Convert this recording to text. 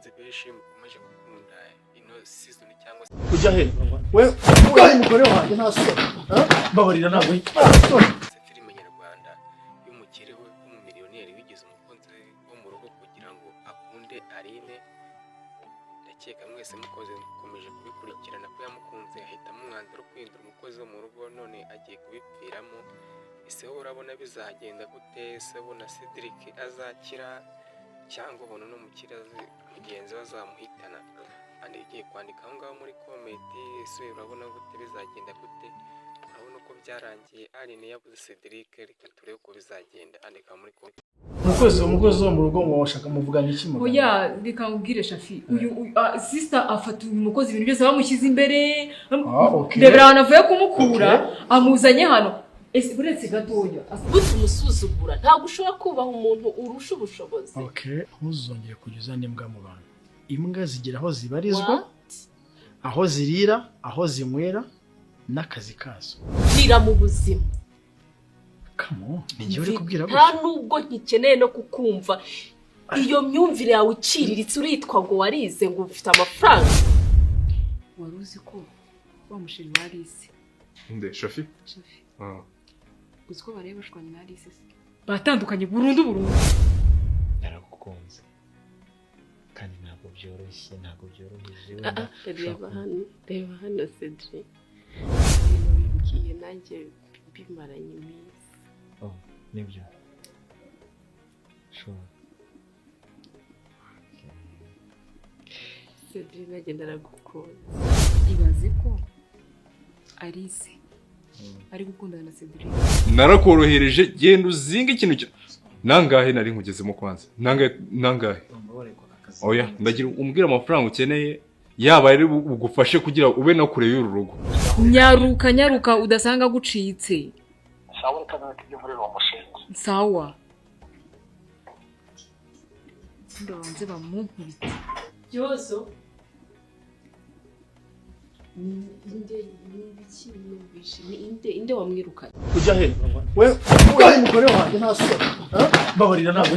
abakunzi benshi mukomeje gukunda ino season cyangwa se kujya he we umugore wanjye nta soni babarira ntabwo filime nyarwanda y'umukire we w'umumiliyoneri wigize umukunzi wo mu rugo kugira ngo akunde Aline. Ndakeka mwese mukomeje kubikurikirana ko yamukunze ahitamo umwanzuro kwindura umukozi wo mu rugo, none agiye kubipfiramo. Ese wowe urabona bizagenda gute? Ese ubona Cedric azakira cyangwa ubona n'umukire mugenzi we azamuhitana? Andi ugiye kwandika aho ngaho muri komenti, ese urabona gute bizagenda gute? Urabona uko byarangiye Aline yabuze Cedric, reka turebe uko bizagenda. Andika muri komenti. umukozi wo mu rugo ngo washaka muvugana iki mu? Oya reka nkubwire Shafi, uyu sister afata uyu mukozi ibintu byose bamushyize imbere. Ndebera abantu avuye kumukura amuzanye hano. Ese buretse gatoya buti umusuzugura ntabwo ushobora kubaha umuntu urusha ubushobozi. Ntuzongere kujya n'imbwa mu bantu. Imbwa zigira aho zibarizwa, aho zirira, aho zinywera n'akazi kazo. Gira mu buzima. Kamo, ngiye uri kubwira gutya. Nta nubwo nkikeneye no kukumva. Iyo myumvire yawe iciriritse uritwa ngo warize ngo ufite amafaranga. Waruzi ko bamushiri warize. Nde Shafi? Shafi. Uziko bareba shwanye na Alice. Batandukanye burundu. Naragukunze. Kandi ntabwo byoroshye. Reba hano Cedric. Ngiye nanjye bimaranye iminsi. Nibyo. Sure. Cedric nagenda naragukunze. Ibaze ko Alice ari gukundana na Cedric. Narakorohereje genda uzinga ikintu nangahe nari nkugezemo kwanza. Nangahe. Oya ndagira umbwira amafaranga ukeneye yaba ari bugufashe kugira ube no kure y'uru rugo. Nyaruka udasanga gucitse. Sawa reka natibyo muri uwo mushinga. Sawa. Ndonze bamunkubita. Yozo. Inde wamwirukanye. Kujya he we umugore wanjye nta soni babarira ntabwo